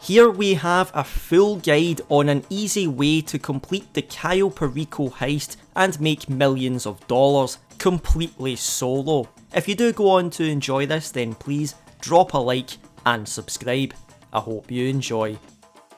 Here we have a full guide on an easy way to complete the Cayo Perico heist and make millions of dollars completely solo. If you do go on to enjoy this, then please drop a like and subscribe. I hope you enjoy.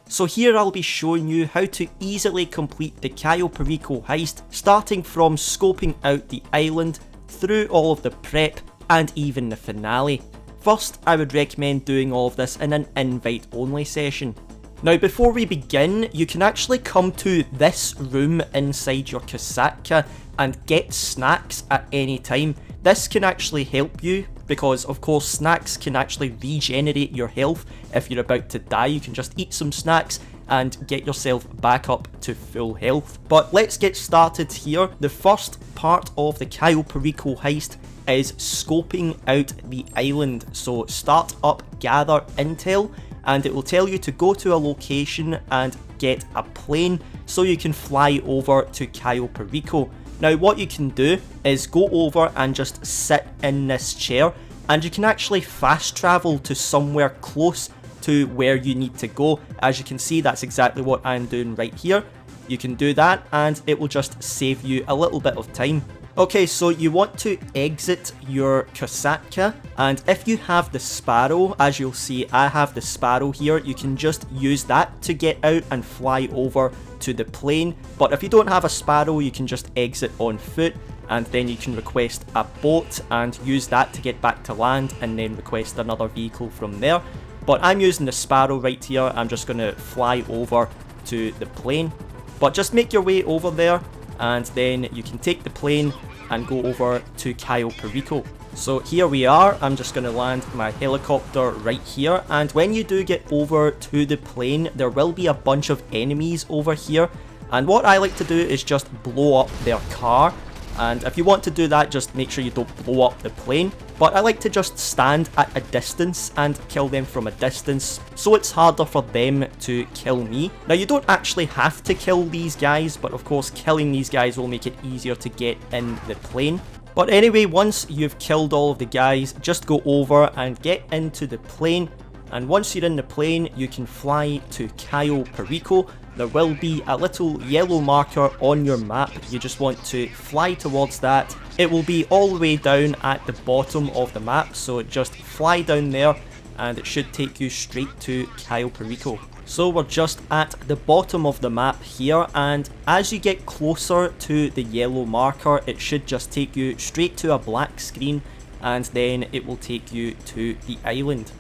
So here I'll be showing you how to easily complete the Cayo Perico heist, starting from scoping out the island, through all of the prep and even the finale. First, I would recommend doing all of this in an invite only session. Now before we begin, you can actually come to this room inside your Casaca and get snacks at any time. This can actually help you because of course snacks can actually regenerate your health. If you're about to die, you can just eat some snacks and get yourself back up to full health. But let's get started here. The first part of the Cayo Perico heist is scoping out the island. So start up gather intel and it will tell you to go to a location and get a plane so you can fly over to Cayo Perico. Now what you can do is go over and just sit in this chair and you can actually fast travel to somewhere close to where you need to go. As you can see, that's exactly what I'm doing right here. You can do that and it will just save you a little bit of time. Okay, so you want to exit your Casaca, and if you have the Sparrow, as you'll see I have the Sparrow here, you can just use that to get out and fly over to the plane. But if you don't have a Sparrow, you can just exit on foot and then you can request a boat and use that to get back to land and then request another vehicle from there. But I'm using the Sparrow right here. I'm just going to fly over to the plane. But just make your way over there and then you can take the plane and go over to Cayo Perico. So here we are. I'm just going to land my helicopter right here, and when you do get over to the plane there will be a bunch of enemies over here, and what I like to do is just blow up their car. And if you want to do that, just make sure you don't blow up the plane. But I like to just stand at a distance and kill them from a distance, so it's harder for them to kill me. Now you don't actually have to kill these guys, but of course killing these guys will make it easier to get in the plane. But anyway, once you've killed all of the guys, just go over and get into the plane. And once you're in the plane, you can fly to Cayo Perico. There will be a little yellow marker on your map. You just want to fly towards that. It will be all the way down at the bottom of the map, so just fly down there and it should take you straight to Cayo Perico. So we're just at the bottom of the map here, and as you get closer to the yellow marker, it should just take you straight to a black screen and then it will take you to the island.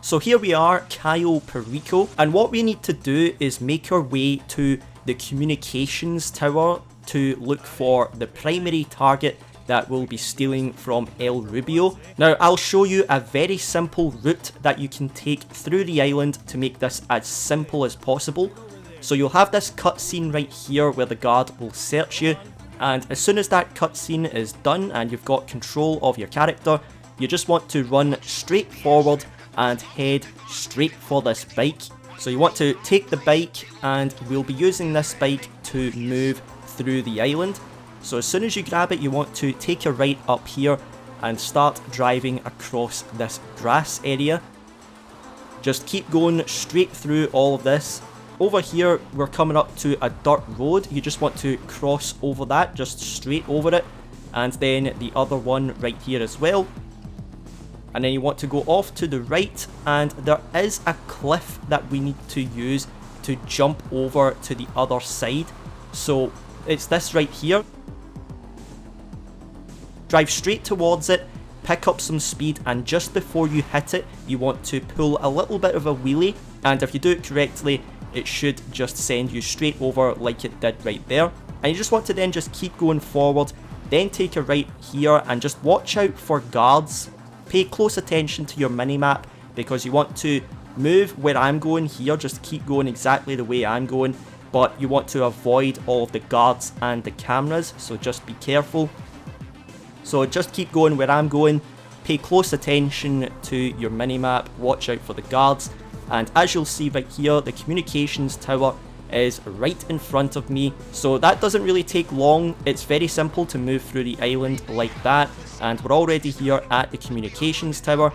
So here we are, Cayo Perico, and what we need to do is make our way to the communications tower to look for the primary target that will be stealing from El Rubio. Now I'll show you a very simple route that you can take through the island to make this as simple as possible. So you'll have this cutscene right here where the guard will search you, and as soon as that cutscene is done and you've got control of your character, you just want to run straight forward and head straight for this bike. So you want to take the bike, and we'll be using this bike to move through the island. So as soon as you grab it, you want to take a right up here and start driving across this grass area. Just keep going straight through all of this. Over here we're coming up to a dirt road. You just want to cross over that, just straight over it, and then the other one right here as well. And then you want to go off to the right, and there is a cliff that we need to use to jump over to the other side. So it's this right here. Drive straight towards it, pick up some speed, and just before you hit it, you want to pull a little bit of a wheelie, and if you do it correctly, it should just send you straight over like it did right there. And you just want to then just keep going forward, then take a right here, and just watch out for guards. Pay close attention to your minimap because you want to move where I'm going here, just keep going exactly the way I'm going, but you want to avoid all of the guards and the cameras, so just be careful. So just keep going where I'm going, pay close attention to your minimap, watch out for the guards, and as you'll see right here, the communications tower is right in front of me, so that doesn't really take long. It's very simple to move through the island like that, and we're already here at the communications tower.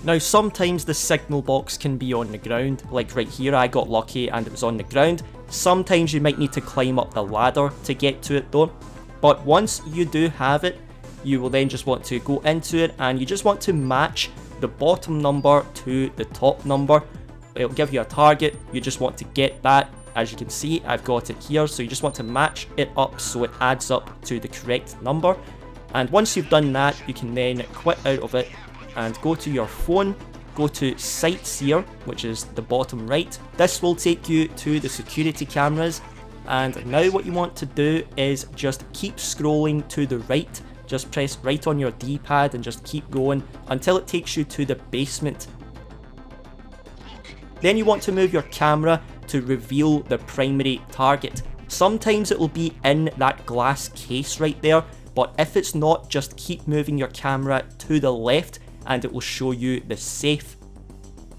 Now sometimes the signal box can be on the ground, like right here I got lucky and it was on the ground. Sometimes you might need to climb up the ladder to get to it though. But once you do have it, you will then just want to go into it and you just want to match the bottom number to the top number. It'll give you a target, you just want to get that. As you can see, I've got it here, so you just want to match it up so it adds up to the correct number. And once you've done that, you can then quit out of it and go to your phone, go to Sightseer, which is the bottom right. This will take you to the security cameras, and now what you want to do is just keep scrolling to the right. Just press right on your D-pad and just keep going until it takes you to the basement. Then you want to move your camera to reveal the primary target. Sometimes it will be in that glass case right there, but if it's not, just keep moving your camera to the left and it will show you the safe.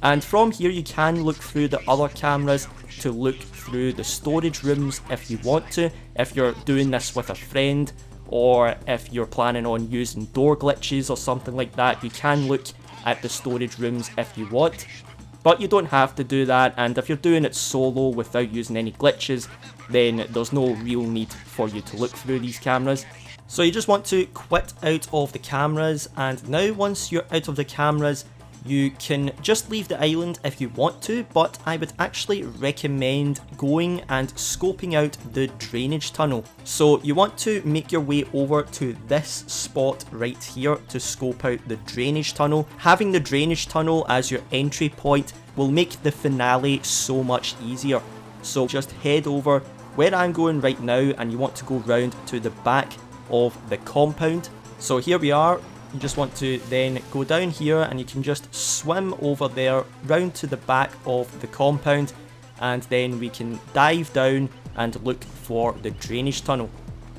And from here you can look through the other cameras to look through the storage rooms if you want to, if you're doing this with a friend, or if you're planning on using door glitches or something like that. You can look at the storage rooms if you want, but you don't have to do that, and if you're doing it solo without using any glitches, then there's no real need for you to look through these cameras. So you just want to quit out of the cameras, and now once you're out of the cameras, you can just leave the island if you want to, but I would actually recommend going and scoping out the drainage tunnel. So you want to make your way over to this spot right here to scope out the drainage tunnel. Having the drainage tunnel as your entry point will make the finale so much easier. So just head over where I'm going right now, and you want to go round to the back of the compound. So here we are. You just want to then go down here and you can just swim over there round to the back of the compound, and then we can dive down and look for the drainage tunnel.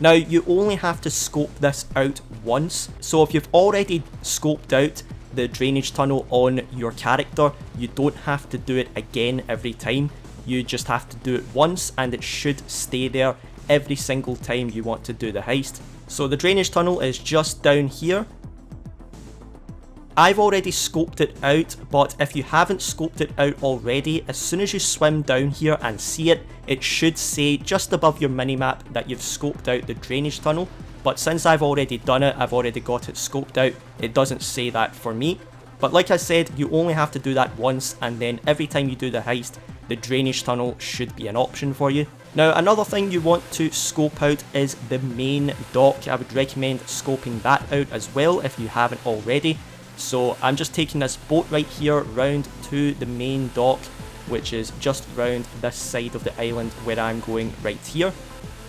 Now you only have to scope this out once, so if you've already scoped out the drainage tunnel on your character, you don't have to do it again every time. You just have to do it once and it should stay there every single time you want to do the heist. So the drainage tunnel is just down here. I've already scoped it out, but if you haven't scoped it out already, as soon as you swim down here and see it, it should say just above your minimap that you've scoped out the drainage tunnel. But since I've already done it, I've already got it scoped out, it doesn't say that for me. But like I said, you only have to do that once, and then every time you do the heist, the drainage tunnel should be an option for you. Now another thing you want to scope out is the main dock. I would recommend scoping that out as well if you haven't already. So I'm just taking this boat right here round to the main dock, which is just round this side of the island where I'm going right here.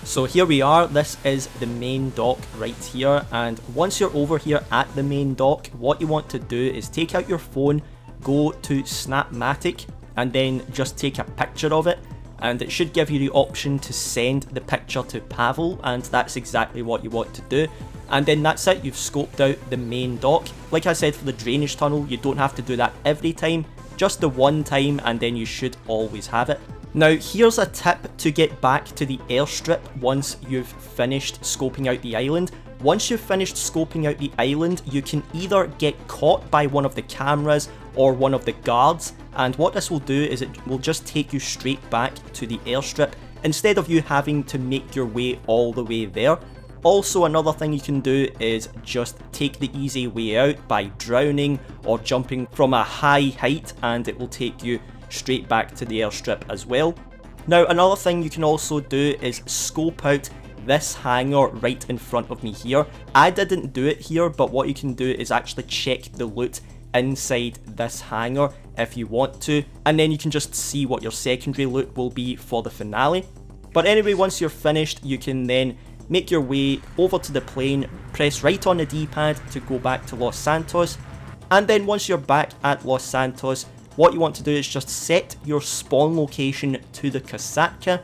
So here we are, this is the main dock right here, and once you're over here at the main dock, what you want to do is take out your phone, go to Snapmatic, and then just take a picture of it, and it should give you the option to send the picture to Pavel, and that's exactly what you want to do. And then that's it, you've scoped out the main dock. Like I said, for the drainage tunnel, you don't have to do that every time, just the one time, and then you should always have it. Now here's a tip to get back to the airstrip once you've finished scoping out the island. Once you've finished scoping out the island, you can either get caught by one of the cameras or one of the guards, and what this will do is it will just take you straight back to the airstrip instead of you having to make your way all the way there. Also, another thing you can do is just take the easy way out by drowning or jumping from a high height, and it will take you straight back to the airstrip as well. Now another thing you can also do is scope out this hangar right in front of me here. I didn't do it here, but what you can do is actually check the loot inside this hangar if you want to, and then you can just see what your secondary loot will be for the finale. But anyway, once you're finished, you can then make your way over to the plane, press right on the D-pad to go back to Los Santos, and then once you're back at Los Santos, what you want to do is just set your spawn location to the Kasatka,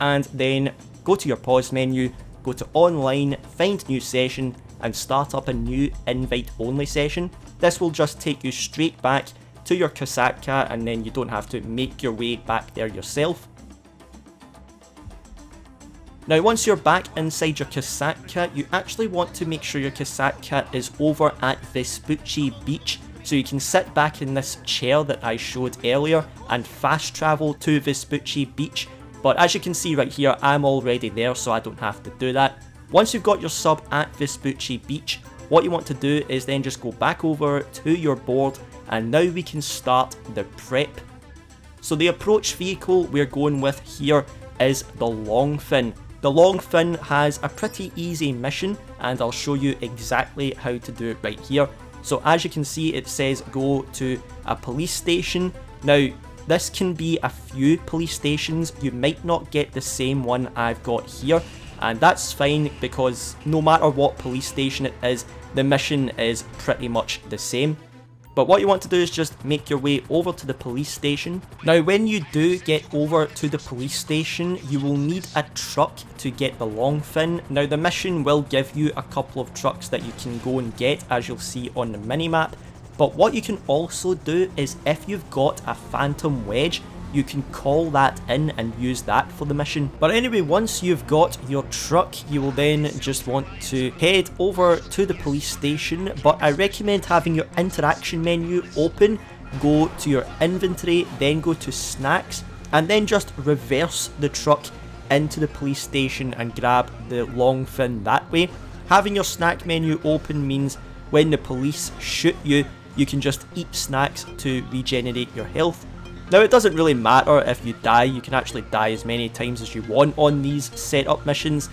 and then go to your pause menu, go to online, find new session, and start up a new invite only session. This will just take you straight back to your Kasatka, and then you don't have to make your way back there yourself. Now once you're back inside your Casacca, you actually want to make sure your Casacca is over at Vespucci Beach, so you can sit back in this chair that I showed earlier and fast travel to Vespucci Beach. But as you can see right here, I'm already there, so I don't have to do that. Once you've got your sub at Vespucci Beach, what you want to do is then just go back over to your board, and now we can start the prep. So the approach vehicle we're going with here is the Longfin. The Longfin has a pretty easy mission, and I'll show you exactly how to do it right here. So as you can see, it says go to a police station. Now this can be a few police stations, you might not get the same one I've got here, and that's fine because no matter what police station it is, the mission is pretty much the same. But what you want to do is just make your way over to the police station. Now when you do get over to the police station, you will need a truck to get the Longfin. Now the mission will give you a couple of trucks that you can go and get, as you'll see on the minimap. But what you can also do is if you've got a phantom wedge, you can call that in and use that for the mission. But anyway, once you've got your truck, you will then just want to head over to the police station. But I recommend having your interaction menu open, go to your inventory, then go to snacks, and then just reverse the truck into the police station and grab the Longfin that way. Having your snack menu open means when the police shoot you, you can just eat snacks to regenerate your health. Now it doesn't really matter if you die, you can actually die as many times as you want on these setup missions,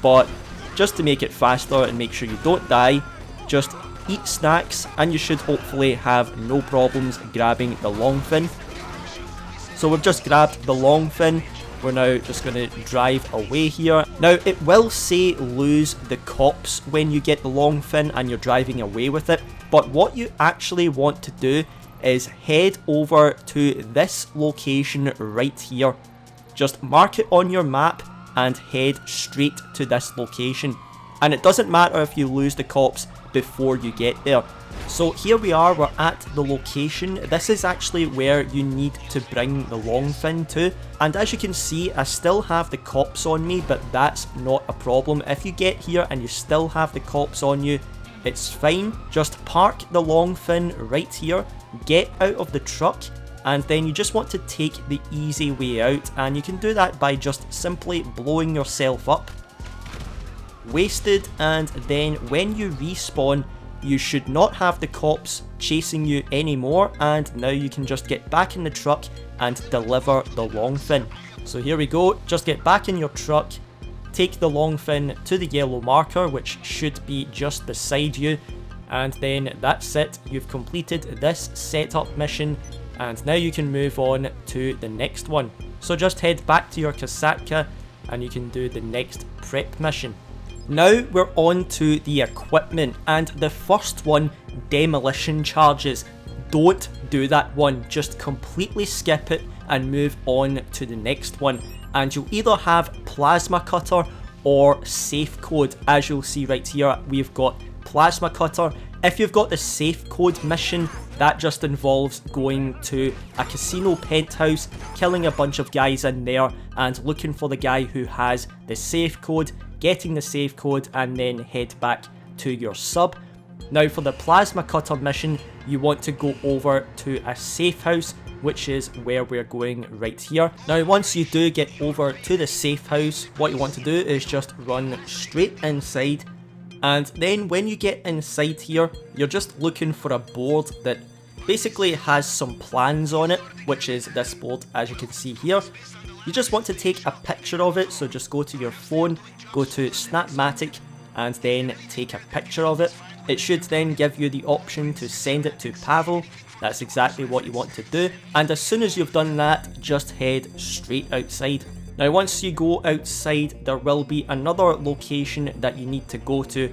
but just to make it faster and make sure you don't die, just eat snacks and you should hopefully have no problems grabbing the Longfin. So we've just grabbed the Longfin, we're now just going to drive away here. Now it will say lose the cops when you get the Longfin and you're driving away with it, but what you actually want to do is head over to this location right here. Just mark it on your map and head straight to this location. And it doesn't matter if you lose the cops before you get there. So here we are, we're at the location. This is actually where you need to bring the Longfin to. And as you can see, I still have the cops on me, but that's not a problem. If you get here and you still have the cops on you, it's fine. Just park the Longfin right here, get out of the truck, and then you just want to take the easy way out, and you can do that by just simply blowing yourself up. Wasted, and then when you respawn, you should not have the cops chasing you anymore, and now you can just get back in the truck and deliver the Longfin. So here we go, just get back in your truck, take the Longfin to the yellow marker, which should be just beside you, and then that's it, you've completed this setup mission, and now you can move on to the next one. So just head back to your Casacca and you can do the next prep mission. Now we're on to the equipment, and the first one, demolition charges. Don't do that one, just completely skip it and move on to the next one, and you'll either have plasma cutter or safe code. As you'll see right here, we've got plasma cutter. If you've got the safe code mission, that just involves going to a casino penthouse, killing a bunch of guys in there and looking for the guy who has the safe code, getting the safe code, and then head back to your sub. Now for the plasma cutter mission, you want to go over to a safe house, which is where we're going right here. Now once you do get over to the safe house, what you want to do is just run straight inside, and then when you get inside here, you're just looking for a board that basically has some plans on it, which is this board as you can see here. You just want to take a picture of it, so just go to your phone, go to Snapmatic, and then take a picture of it. It should then give you the option to send it to Pavel. That's exactly what you want to do, and as soon as you've done that, just head straight outside. Now once you go outside, there will be another location that you need to go to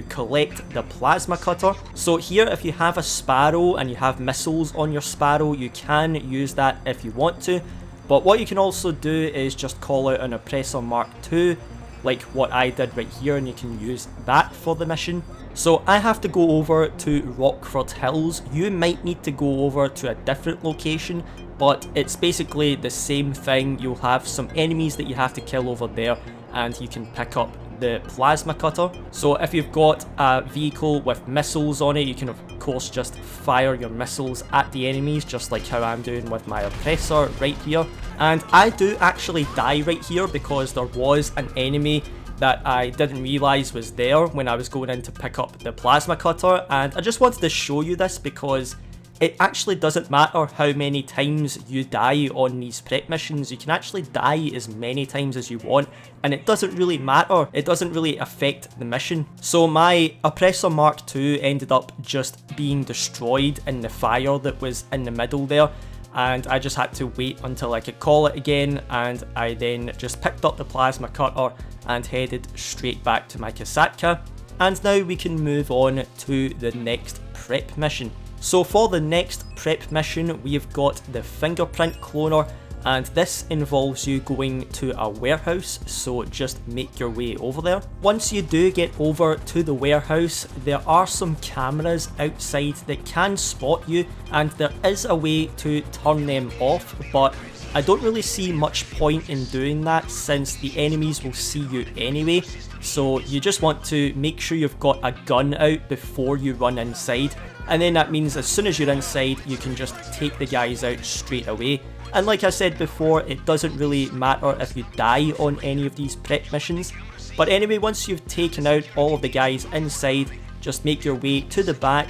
collect the plasma cutter. So here, if you have a Sparrow and you have missiles on your Sparrow, you can use that if you want to, but what you can also do is just call out an Oppressor Mark II, like what I did right here, and you can use that for the mission. So I have to go over to Rockford Hills. You might need to go over to a different location, but it's basically the same thing. You'll have some enemies that you have to kill over there, and you can pick up the plasma cutter. So if you've got a vehicle with missiles on it, you can of course just fire your missiles at the enemies, just like how I'm doing with my oppressor right here. And I do actually die right here because there was an enemy that I didn't realise was there when I was going in to pick up the plasma cutter, and I just wanted to show you this because it actually doesn't matter how many times you die on these prep missions. You can actually die as many times as you want, and it doesn't really matter. It doesn't really affect the mission. So my Oppressor Mark II ended up just being destroyed in the fire that was in the middle there, and I just had to wait until I could call it again, and I then just picked up the plasma cutter and headed straight back to my Kasatka. And now we can move on to the next prep mission. So for the next prep mission, we've got the fingerprint cloner, and this involves you going to a warehouse, so just make your way over there. Once you do get over to the warehouse, there are some cameras outside that can spot you, and there is a way to turn them off, but I don't really see much point in doing that since the enemies will see you anyway. So you just want to make sure you've got a gun out before you run inside, and then that means as soon as you're inside you can just take the guys out straight away. And like I said before, it doesn't really matter if you die on any of these prep missions. But anyway, once you've taken out all of the guys inside, just make your way to the back,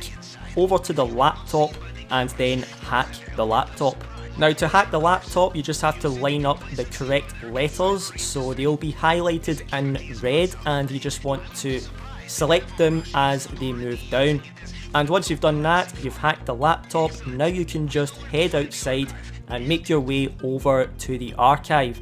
over to the laptop, and then hack the laptop. Now to hack the laptop, you just have to line up the correct letters, so they'll be highlighted in red, and you just want to select them as they move down. And once you've done that, you've hacked the laptop. Now you can just head outside and make your way over to the archive.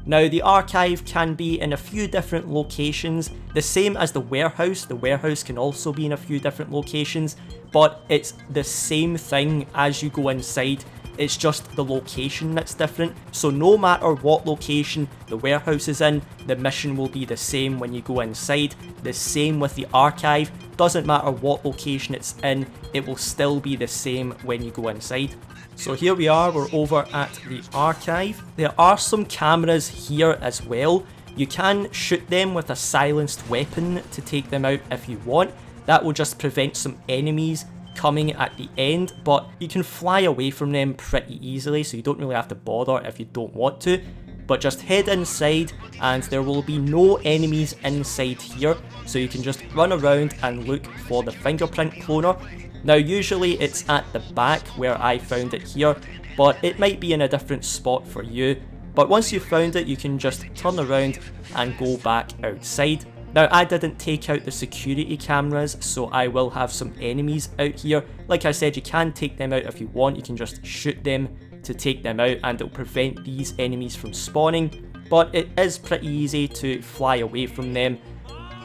Now the archive can be in a few different locations, the same as the warehouse. The warehouse can also be in a few different locations, but it's the same thing as you go inside. It's just the location that's different. So no matter what location the warehouse is in, the mission will be the same when you go inside. The same with the archive. Doesn't matter what location it's in, it will still be the same when you go inside. So here we are, we're over at the archive. There are some cameras here as well. You can shoot them with a silenced weapon to take them out if you want. That will just prevent some enemies coming at the end, but you can fly away from them pretty easily, so you don't really have to bother if you don't want to. But just head inside and there will be no enemies inside here, so you can just run around and look for the fingerprint cloner. Now usually it's at the back where I found it here, but it might be in a different spot for you. But once you've found it, you can just turn around and go back outside. Now I didn't take out the security cameras, so I will have some enemies out here. Like I said, you can take them out if you want. You can just shoot them to take them out and it'll prevent these enemies from spawning. But it is pretty easy to fly away from them.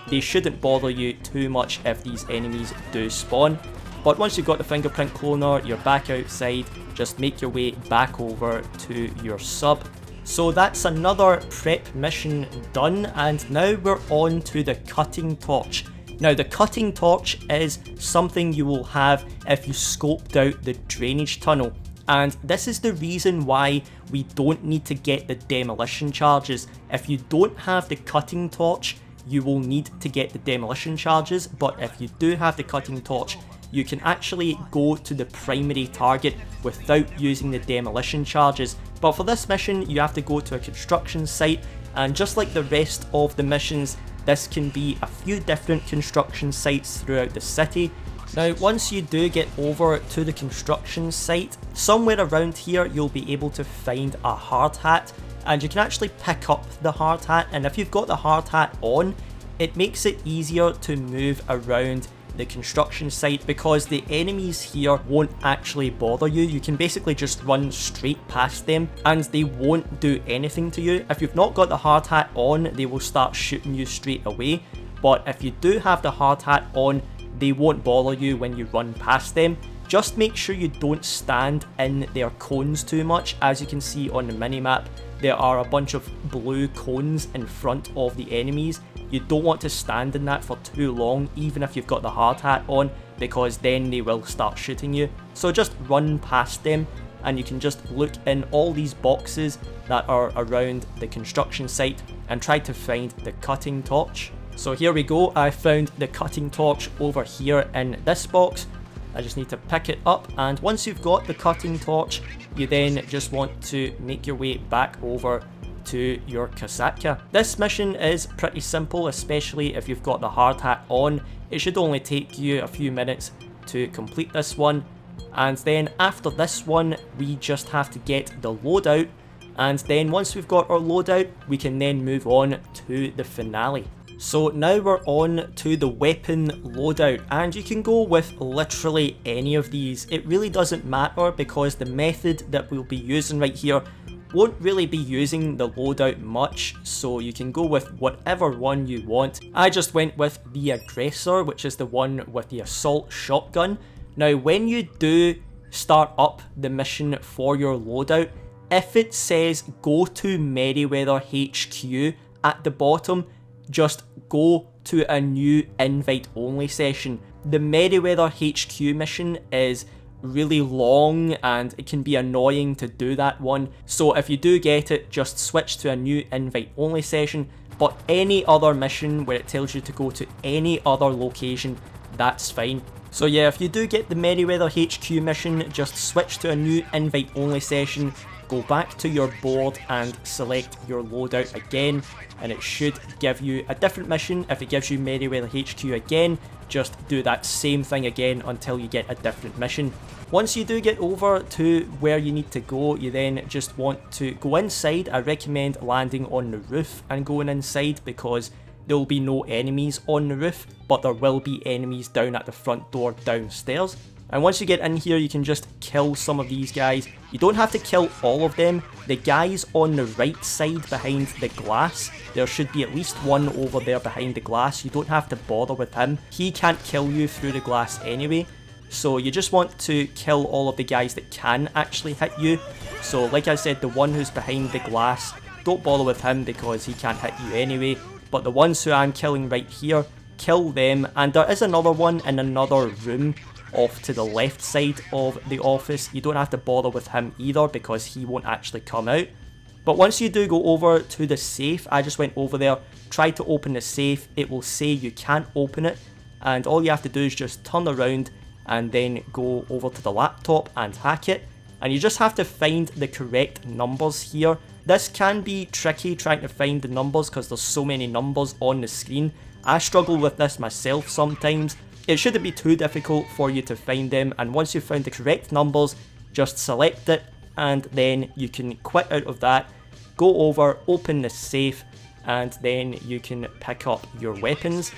They shouldn't bother you too much if these enemies do spawn. But once you've got the fingerprint cloner, you're back outside. Just make your way back over to your sub. So that's another prep mission done, and now we're on to the cutting torch. Now the cutting torch is something you will have if you scoped out the drainage tunnel, and this is the reason why we don't need to get the demolition charges. If you don't have the cutting torch, you will need to get the demolition charges, but if you do have the cutting torch, you can actually go to the primary target without using the demolition charges. But for this mission, you have to go to a construction site, and just like the rest of the missions, this can be a few different construction sites throughout the city. Now, once you do get over to the construction site, somewhere around here you'll be able to find a hard hat, and you can actually pick up the hard hat, and if you've got the hard hat on, it makes it easier to move around the construction site because the enemies here won't actually bother you. You can basically just run straight past them and they won't do anything to you. If you've not got the hard hat on, they will start shooting you straight away, but if you do have the hard hat on, they won't bother you when you run past them. Just make sure you don't stand in their cones too much. As you can see on the minimap, there are a bunch of blue cones in front of the enemies. You don't want to stand in that for too long, even if you've got the hard hat on, because then they will start shooting you. So just run past them and you can just look in all these boxes that are around the construction site and try to find the cutting torch. So here we go, I found the cutting torch over here in this box. I just need to pick it up, and once you've got the cutting torch, you then just want to make your way back over to your Kasatka. This mission is pretty simple, especially if you've got the hard hat on. It should only take you a few minutes to complete this one, and then after this one we just have to get the loadout, and then once we've got our loadout we can then move on to the finale. So now we're on to the weapon loadout, and you can go with literally any of these. It really doesn't matter because the method that we'll be using right here won't really be using the loadout much, so you can go with whatever one you want. I just went with the Aggressor, which is the one with the assault shotgun. Now when you do start up the mission for your loadout, if it says go to Merryweather HQ at the bottom, just go to a new invite only session. The Merryweather HQ mission is really long and it can be annoying to do that one, so if you do get it, just switch to a new invite only session. But any other mission where it tells you to go to any other location, that's fine. So yeah, if you do get the Merryweather HQ mission, just switch to a new invite only session, go back to your board and select your loadout again, and it should give you a different mission. If it gives you Merryweather HQ again, just do that same thing again until you get a different mission. Once you do get over to where you need to go, you then just want to go inside. I recommend landing on the roof and going inside because there will be no enemies on the roof, but there will be enemies down at the front door downstairs. And once you get in here, you can just kill some of these guys. You don't have to kill all of them. The guys on the right side behind the glass, there should be at least one over there behind the glass. You don't have to bother with him. He can't kill you through the glass anyway. So you just want to kill all of the guys that can actually hit you. So like I said, the one who's behind the glass, don't bother with him because he can't hit you anyway. But the ones who I'm killing right here, kill them. And there is another one in another room off to the left side of the office. You don't have to bother with him either because he won't actually come out. But once you do go over to the safe, I just went over there, tried to open the safe. It will say you can't open it, and all you have to do is just turn around and then go over to the laptop and hack it. And you just have to find the correct numbers here. This can be tricky trying to find the numbers because there's so many numbers on the screen. I struggle with this myself sometimes. It shouldn't be too difficult for you to find them, and once you've found the correct numbers, just select it, and then you can quit out of that, go over, open the safe, and then you can pick up your weapons.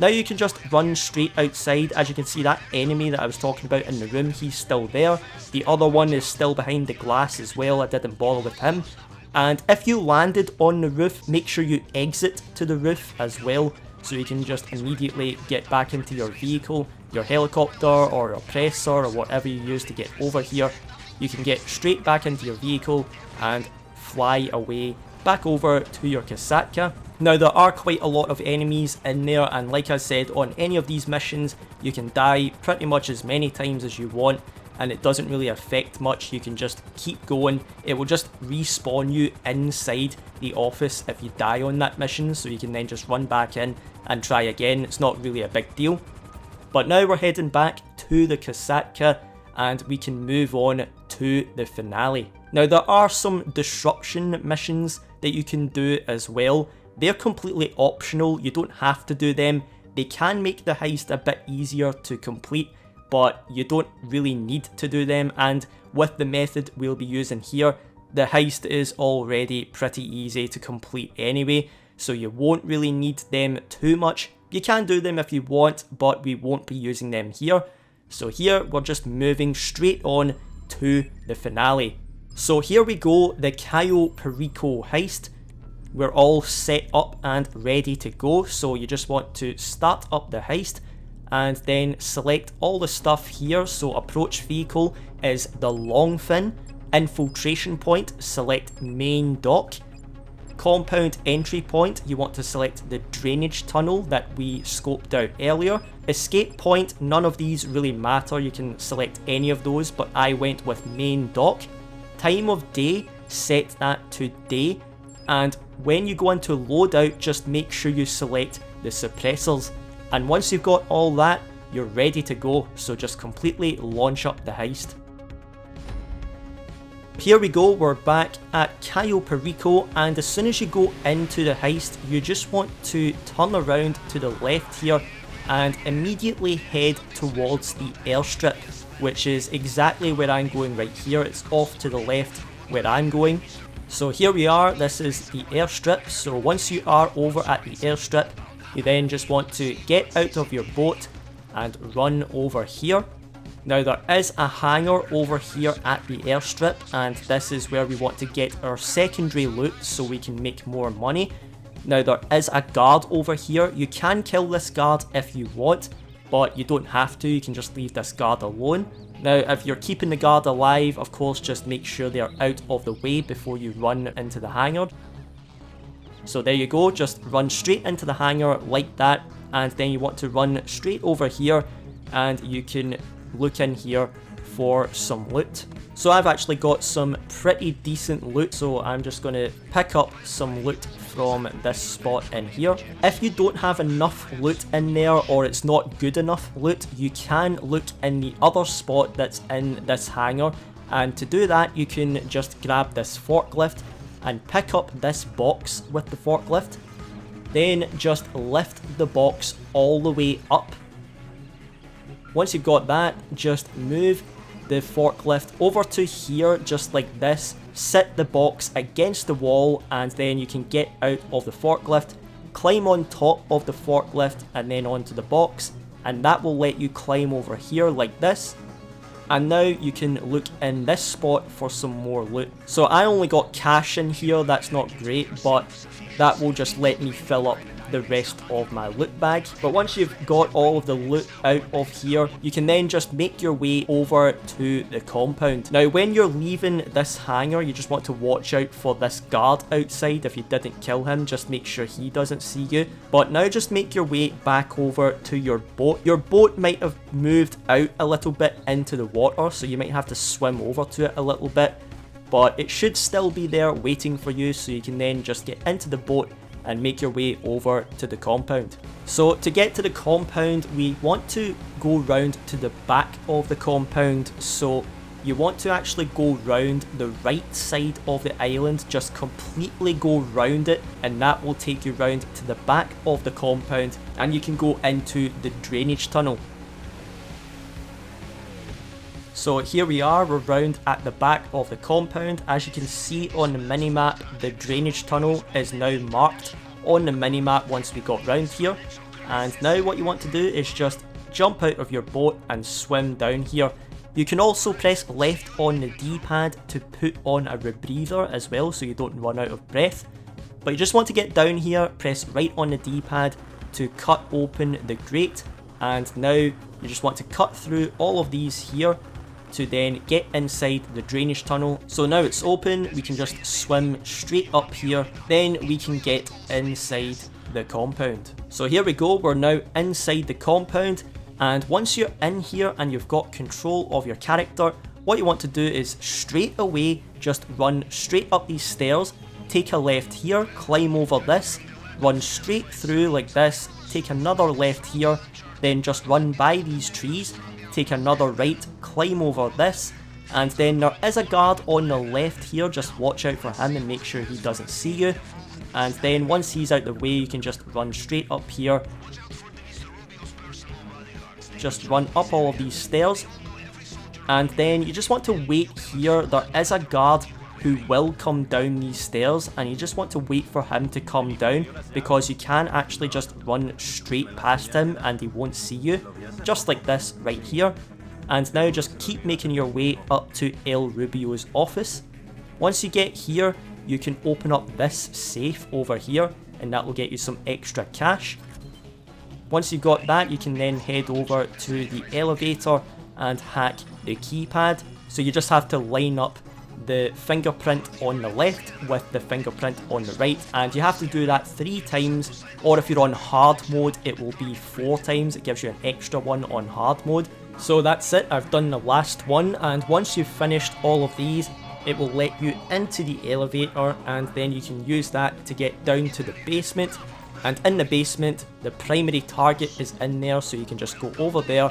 Now you can just run straight outside. As you can see, that enemy that I was talking about in the room, he's still there. The other one is still behind the glass as well. I didn't bother with him. And if you landed on the roof, make sure you exit to the roof as well, so you can just immediately get back into your vehicle, your helicopter or oppressor or whatever you use to get over here. You can get straight back into your vehicle and fly away back over to your Kasatka. Now there are quite a lot of enemies in there, and like I said, on any of these missions you can die pretty much as many times as you want, and it doesn't really affect much. You can just keep going. It will just respawn you inside the office if you die on that mission, so you can then just run back in and try again. It's not really a big deal. But now we're heading back to the Kasatka and we can move on to the finale. Now there are some disruption missions that you can do as well. They're completely optional, you don't have to do them. They can make the heist a bit easier to complete, but you don't really need to do them, and with the method we'll be using here, the heist is already pretty easy to complete anyway, so you won't really need them too much. You can do them if you want, but we won't be using them here. So here we're just moving straight on to the finale. So here we go, the Cayo Perico Heist. We're all set up and ready to go, so you just want to start up the heist and then select all the stuff here. So approach vehicle is the long fin, infiltration point, select main dock, compound entry point, you want to select the drainage tunnel that we scoped out earlier, Escape point, none of these really matter, you can select any of those, but I went with main dock. Time of day, set that to day, and when you go into loadout, just make sure you select the suppressors. And once you've got all that, you're ready to go, so just completely launch up the heist. Here we go, we're back at Cayo Perico, and as soon as you go into the heist, you just want to turn around to the left here and immediately head towards the airstrip, which is exactly where I'm going right here. It's off to the left where I'm going. So here we are, this is the airstrip. So once you are over at the airstrip, you then just want to get out of your boat and run over here. Now there is a hangar over here at the airstrip, and this is where we want to get our secondary loot so we can make more money. Now there is a guard over here. You can kill this guard if you want, but you don't have to, you can just leave this guard alone. Now if you're keeping the guard alive, of course just make sure they're out of the way before you run into the hangar. So there you go, just run straight into the hangar like that, and then you want to run straight over here and you can look in here for some loot. So I've actually got some pretty decent loot, so I'm just going to pick up some loot from this spot in here. If you don't have enough loot in there, or it's not good enough loot, you can look in the other spot that's in this hangar, and to do that you can just grab this forklift and pick up this box with the forklift, then just lift the box all the way up. Once you've got that, just move the forklift over to here just like this, sit the box against the wall, and then you can get out of the forklift, climb on top of the forklift and then onto the box, and that will let you climb over here like this. And now you can look in this spot for some more loot. So I only got cash in here, that's not great, but that will just let me fill up the rest of my loot bag. But once you've got all of the loot out of here, you can then just make your way over to the compound. Now when you're leaving this hangar, you just want to watch out for this guard outside. If you didn't kill him, just make sure he doesn't see you. But now just make your way back over to your boat. Your boat might have moved out a little bit into the water, so you might have to swim over to it a little bit, but it should still be there waiting for you, so you can then just get into the boat and make your way over to the compound. So to get to the compound, we want to go round to the back of the compound, so you want to actually go round the right side of the island, just completely go round it, and that will take you round to the back of the compound and you can go into the drainage tunnel. So here we are, we're round at the back of the compound. As you can see on the minimap, the drainage tunnel is now marked on the minimap once we got round here. And now what you want to do is just jump out of your boat and swim down here. You can also press left on the D-pad to put on a rebreather as well, so you don't run out of breath. But you just want to get down here, press right on the D-pad to cut open the grate, and now you just want to cut through all of these here to then get inside the drainage tunnel. So now it's open, we can just swim straight up here, then we can get inside the compound. So here we go, we're now inside the compound, and once you're in here and you've got control of your character, what you want to do is straight away just run straight up these stairs, take a left here, climb over this, run straight through like this, take another left here, then just run by these trees, take another right, climb over this, and then there is a guard on the left here, just watch out for him and make sure he doesn't see you. And then once he's out the way, you can just run straight up here, just run up all of these stairs, and then you just want to wait here. There is a guard who will come down these stairs, and you just want to wait for him to come down, because you can actually just run straight past him and he won't see you, just like this right here. And now just keep making your way up to El Rubio's office. Once you get here, you can open up this safe over here, and that will get you some extra cash. Once you've got that, you can then head over to the elevator and hack the keypad. So you just have to line up the fingerprint on the left with the fingerprint on the right, and you have to do that 3 times, or if you're on hard mode it will be 4 times. It gives you an extra one on hard mode. So that's it, I've done the last one, and once you've finished all of these, it will let you into the elevator, and then you can use that to get down to the basement. And in the basement, the primary target is in there, so you can just go over there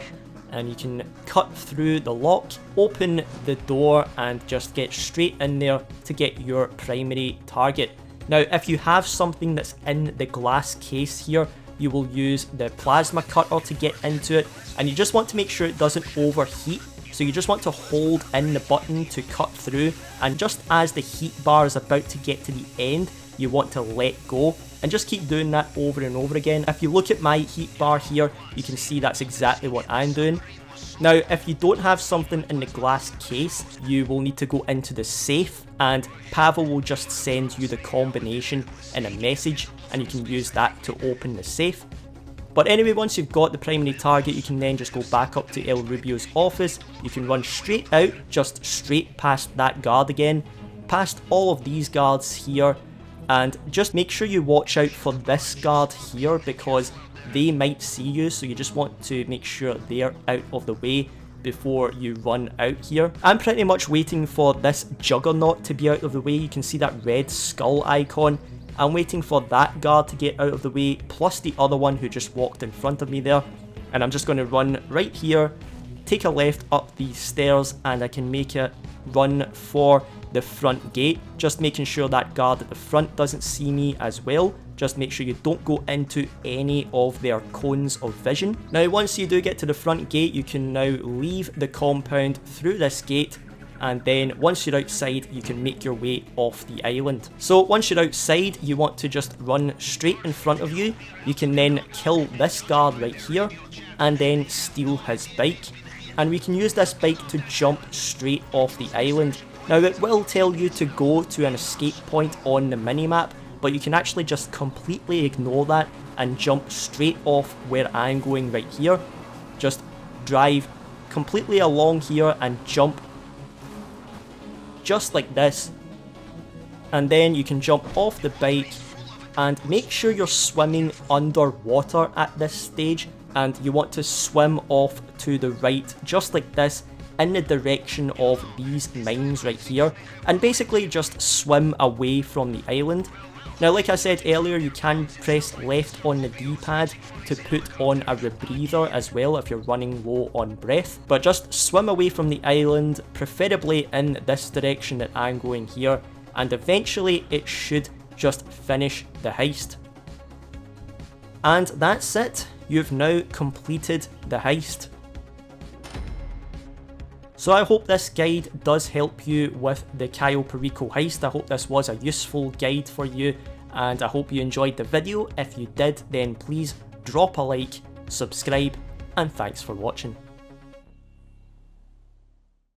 and you can cut through the lock, open the door, and just get straight in there to get your primary target. Now, if you have something that's in the glass case here, you will use the plasma cutter to get into it, and you just want to make sure it doesn't overheat. So you just want to hold in the button to cut through, and just as the heat bar is about to get to the end, you want to let go, and just keep doing that over and over again. If you look at my heat bar here, you can see that's exactly what I'm doing. Now, if you don't have something in the glass case, you will need to go into the safe, and Pavel will just send you the combination in a message, and you can use that to open the safe. But anyway, once you've got the primary target, you can then just go back up to El Rubio's office. You can run straight out, just straight past that guard again, past all of these guards here, and just make sure you watch out for this guard here because they might see you, so you just want to make sure they're out of the way before you run out here. I'm pretty much waiting for this juggernaut to be out of the way. You can see that red skull icon. I'm waiting for that guard to get out of the way, plus the other one who just walked in front of me there. And I'm just going to run right here, take a left up these stairs, and I can make it run for the front gate. Just making sure that guard at the front doesn't see me as well. Just make sure you don't go into any of their cones of vision. Now, once you do get to the front gate, you can now leave the compound through this gate, and then once you're outside, you can make your way off the island. So once you're outside, you want to just run straight in front of you. You can then kill this guard right here, and then steal his bike. And we can use this bike to jump straight off the island. Now, it will tell you to go to an escape point on the minimap, but you can actually just completely ignore that and jump straight off where I'm going right here. Just drive completely along here and jump just like this, and then you can jump off the bike, and make sure you're swimming underwater at this stage, and you want to swim off to the right just like this in the direction of these mines right here, and basically just swim away from the island. Now, like I said earlier, you can press left on the D-pad to put on a rebreather as well if you're running low on breath. But just swim away from the island, preferably in this direction that I'm going here, and eventually it should just finish the heist. And that's it. You've now completed the heist. So I hope this guide does help you with the Cayo Perico heist. I hope this was a useful guide for you, and I hope you enjoyed the video. If you did, then please drop a like, subscribe, and thanks for watching.